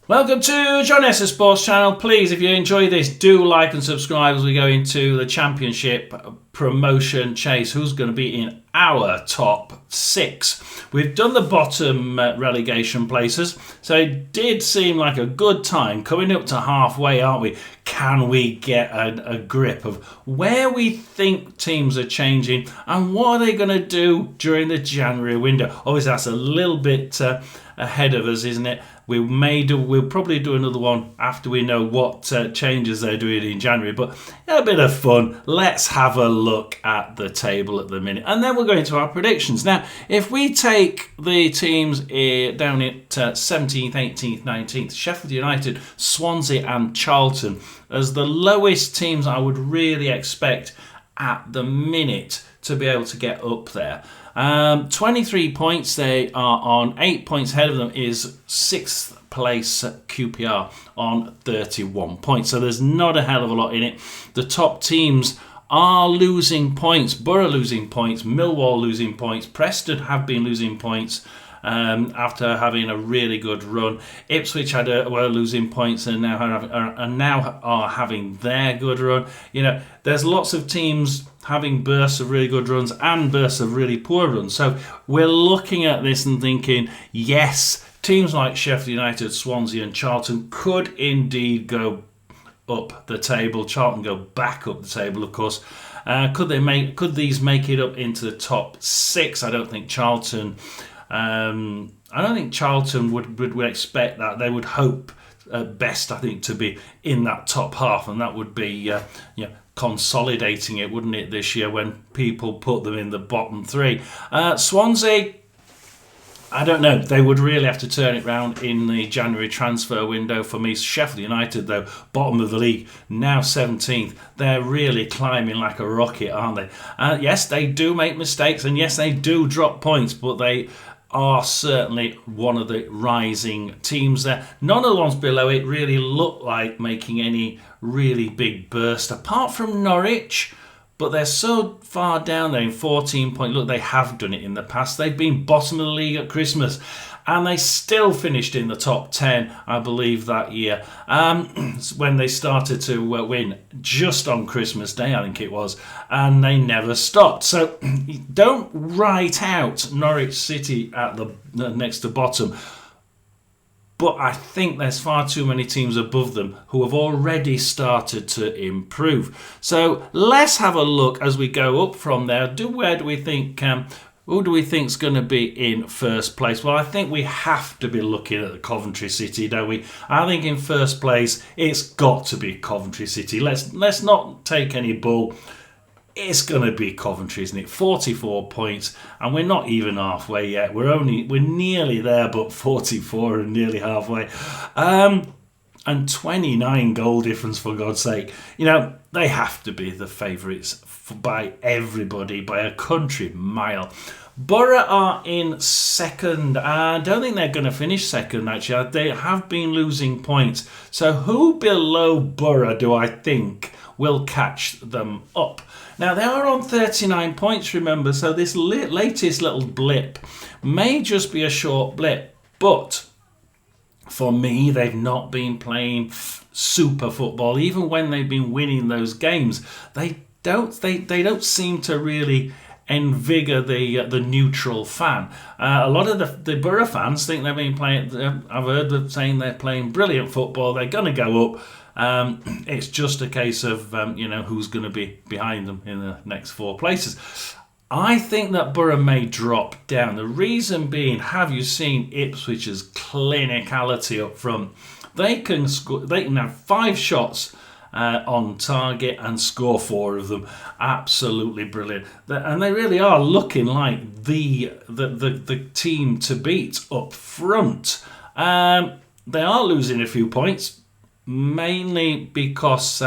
Welcome to John Esser Sports Channel. Please, if you enjoy this, do like and subscribe as we go into the Championship promotion chase. Who's going to be in our top six? We've done the bottom relegation places, so it did seem like a good time. Coming up to halfway, aren't we? Can we get a grip of where we think teams are changing and what are they going to do during the January window? Obviously, that's a little bit ahead of us, isn't it? We'll probably do another one after we know what changes they're doing in January. But a bit of fun. Let's have a look at the table at the minute. And then we'll go into our predictions. Now, if we take the teams down at 17th, 18th, 19th, Sheffield United, Swansea and Charlton as the lowest teams I would really expect at the minute to be able to get up there. 23 points they are on. 8 points ahead of them is 6th place QPR on 31 points. So there's not a hell of a lot in it. The top teams are losing points. Borough losing points. Millwall losing points. Preston have been losing points after having a really good run. Ipswich were losing points and now are having their good run. You know, there's lots of teams having bursts of really good runs and bursts of really poor runs. So we're looking at this and thinking, yes, teams like Sheffield United, Swansea and Charlton could indeed go up the table. Charlton go back up the table, of course. Could these make it up into the top six? I don't think Charlton would expect that. They would hope at best, I think, to be in that top half, and that would be consolidating it, wouldn't it, this year when people put them in the bottom three. Swansea, I don't know. They would really have to turn it round in the January transfer window for me. Sheffield United, though, bottom of the league, now 17th. They're really climbing like a rocket, aren't they? Yes, they do make mistakes, and yes, they do drop points, but they are certainly one of the rising teams there. None of the ones below it really look like making any really big burst, apart from Norwich, but they're so far down there in 14 points. Look, they have done it in the past. They've been bottom of the league at Christmas, and they still finished in the top 10, I believe, that year, when they started to win just on Christmas Day, I think it was, and they never stopped. So don't write out Norwich City at the next to bottom, but I think there's far too many teams above them who have already started to improve. So let's have a look as we go up from there. Who do we think's going to be in first place? Well, I think we have to be looking at the Coventry City, don't we? I think in first place, it's got to be Coventry City. Let's not take any bull. It's going to be Coventry, isn't it? 44 points, and we're not even halfway yet. We're nearly there, but 44 and nearly halfway. And 29 goal difference, for God's sake. You know, they have to be the favourites by everybody, by a country mile. Borough are in second. I don't think they're going to finish second, actually. They have been losing points. So who below Borough do I think will catch them up? Now, they are on 39 points, remember, so this latest little blip may just be a short blip, but for me, they've not been playing super football. Even when they've been winning those games, they don't seem to really invigor the neutral fan. A lot of the Borough fans think they've been playing. I've heard them saying they're playing brilliant football. They're going to go up. It's just a case of who's going to be behind them in the next four places. I think that Borough may drop down. The reason being, have you seen Ipswich's clinicality up front? They can score. They can have 5 shots on target and score 4 of them. Absolutely brilliant. And they really are looking like the team to beat up front. They are losing a few points, mainly because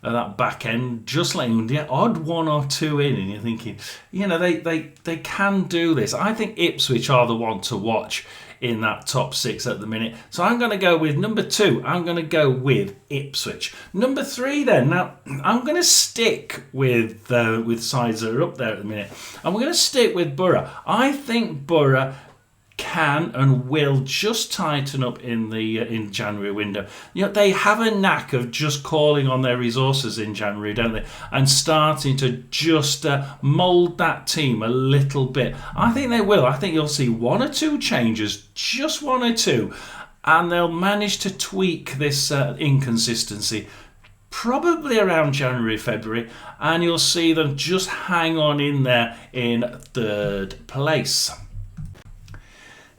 that back end just letting the odd 1 or 2 in, and you're thinking, they can do this. I think Ipswich are the one to watch in that top 6 at the minute. So I'm going to go with number 2. I'm going to go with Ipswich. Number 3 then. Now, I'm going to stick with sides that are up there at the minute. And we're going to stick with Borough. I think Borough can and will just tighten up in the in January window. They have a knack of just calling on their resources in January, don't they? And starting to just mould that team a little bit. I think they will. I think you'll see one or two changes, just one or two, and they'll manage to tweak this inconsistency probably around January, February, and you'll see them just hang on in there in third place.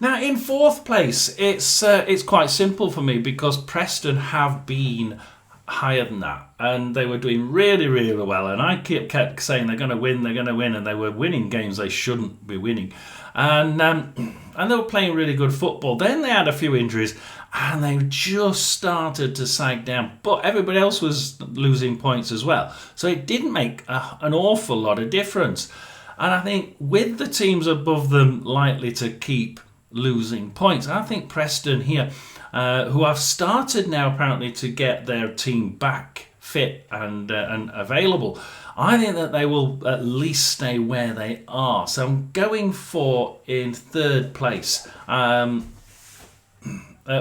Now, in fourth place, it's quite simple for me because Preston have been higher than that, and they were doing really, really well. And I kept saying they're going to win, and they were winning games they shouldn't be winning, and they were playing really good football. Then they had a few injuries, and they just started to sag down. But everybody else was losing points as well, so it didn't make an awful lot of difference. And I think with the teams above them likely to keep losing points, I think Preston here, who have started now apparently to get their team back fit and available, I think that they will at least stay where they are. So I'm going for in third place.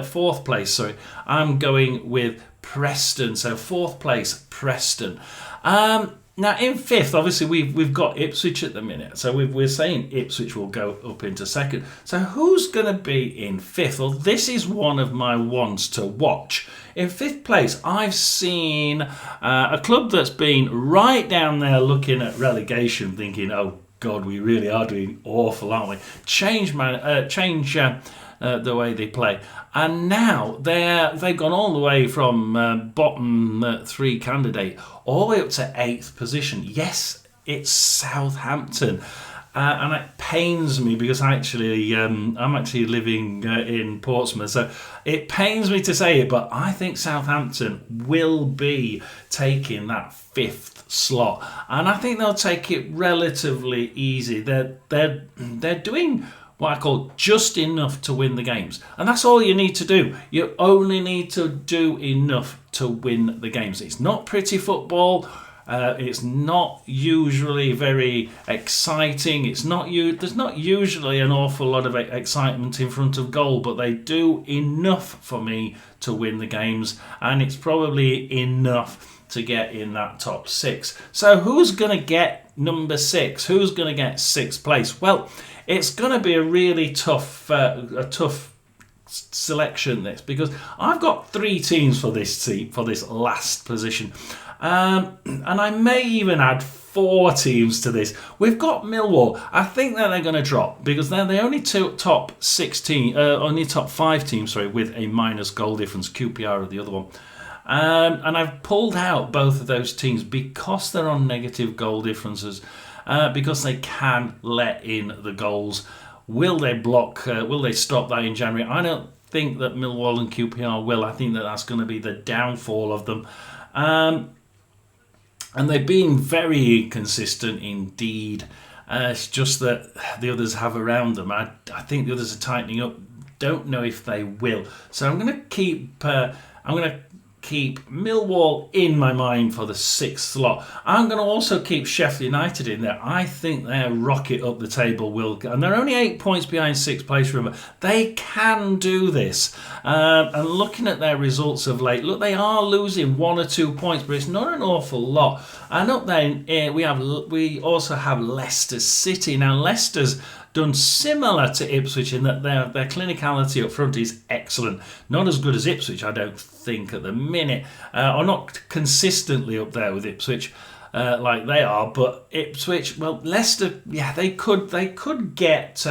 Fourth place, sorry. I'm going with Preston. So fourth place, Preston. Now in fifth, obviously we've got Ipswich at the minute, so we're saying Ipswich will go up into second. So who's going to be in fifth? Well, this is one of my ones to watch. In fifth place, I've seen a club that's been right down there looking at relegation, thinking, "Oh God, we really are doing awful, aren't we?" Change the way they play, and now they've gone all the way from bottom three candidate all the way up to eighth position. Yes, it's Southampton, and it pains me because I'm actually living in Portsmouth, so it pains me to say it, but I think Southampton will be taking that fifth slot, and I think they'll take it relatively easy. They're doing what I call just enough to win the games. And that's all you need to do. You only need to do enough to win the games. It's not pretty football. It's not usually very exciting. There's not usually an awful lot of excitement in front of goal, but they do enough for me to win the games. And it's probably enough to get in that top six. So who's going to get number six? Who's going to get sixth place? Well, it's going to be a really tough selection, this, because I've got three teams for this last position, and I may even add four teams to this. We've got Millwall. I think that they're going to drop because they're the only top five teams, with a minus goal difference. QPR are the other one. And I've pulled out both of those teams because they're on negative goal differences, because they can let in the goals. Will they block? Will they stop that in January? I don't think that Millwall and QPR will. I think that that's going to be the downfall of them. And they've been very inconsistent indeed. It's just that the others have around them. I think the others are tightening up. Don't know if they will. So I'm going to keep Millwall in my mind for the sixth slot. I'm going to also keep Sheffield United in there. I think their rocket up the table will, and they're only 8 points behind sixth place. Remember, they can do this. And looking at their results of late, look, they are losing 1 or 2 points, but it's not an awful lot. And up there, we also have Leicester City. Now, Leicester's done similar to Ipswich in that their clinicality up front is excellent. Not as good as Ipswich, I don't think, at the minute, or not consistently up there with Ipswich like they are. But Ipswich, well, Leicester, yeah, they could get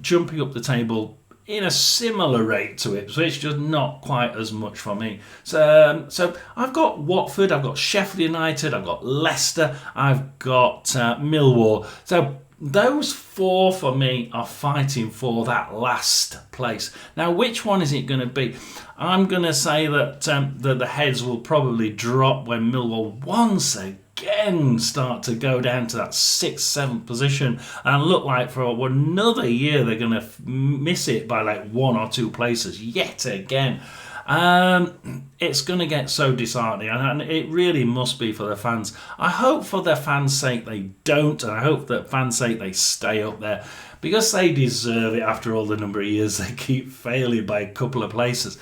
jumping up the table in a similar rate to Ipswich, just not quite as much for me. So I've got Watford, I've got Sheffield United, I've got Leicester, I've got Millwall. So those four for me are fighting for that last place. Now, which one is it going to be? I'm going to say that the heads will probably drop when Millwall once again start to go down to that 6th, 7th position and look like for another year they're going to miss it by like 1 or 2 places yet again. It's going to get so disheartening, and it really must be for the fans. I hope for their fans' sake they don't, and I hope that fans' sake they stay up there, because they deserve it after all the number of years they keep failing by a couple of places.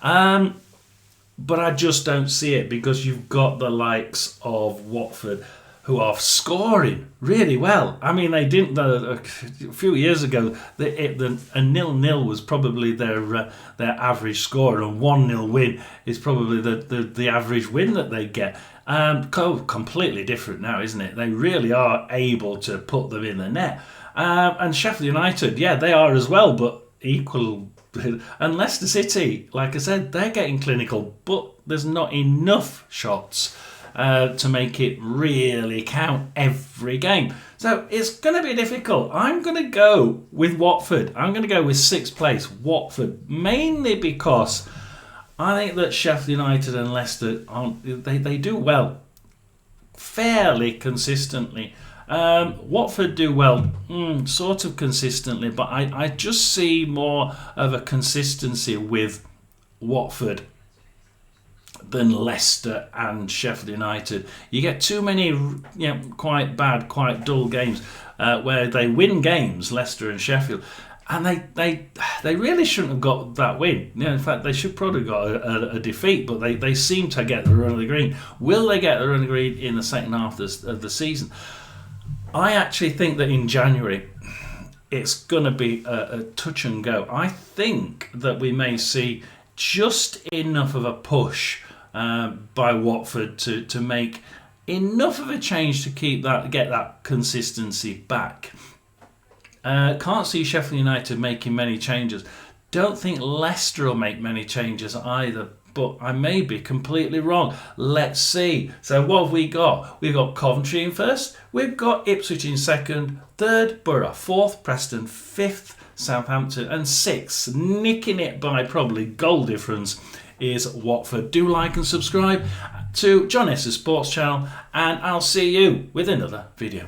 But I just don't see it, because you've got the likes of Watford who are scoring really well. I mean, they didn't. A few years ago, a 0-0 was probably their average score, and 1-0 win is probably the average win that they get. Completely different now, isn't it? They really are able to put them in the net. And Sheffield United, yeah, they are as well, but equal. And Leicester City, like I said, they're getting clinical, but there's not enough shots to make it really count every game. So it's going to be difficult. I'm going to go with Watford. I'm going to go with 6th place, Watford, mainly because I think that Sheffield United and Leicester, they do well fairly consistently. Watford do well sort of consistently, but I just see more of a consistency with Watford than Leicester and Sheffield United. You get too many quite bad, quite dull games where they win games, Leicester and Sheffield, and they really shouldn't have got that win. In fact, they should probably got a defeat, but they seem to get the run of the green. Will they get the run of the green in the second half of the season? I actually think that in January it's going to be a touch and go. I think that we may see just enough of a push by Watford to make enough of a change to get that consistency back. Can't see Sheffield United making many changes. Don't think Leicester will make many changes either, but I may be completely wrong. Let's see. So what have we got? We've got Coventry in first. We've got Ipswich in second. Third, Borough. Fourth, Preston. Fifth, Southampton. And sixth, nicking it by probably goal difference, is Watford. Do like and subscribe to John Es's Sports channel, and I'll see you with another video.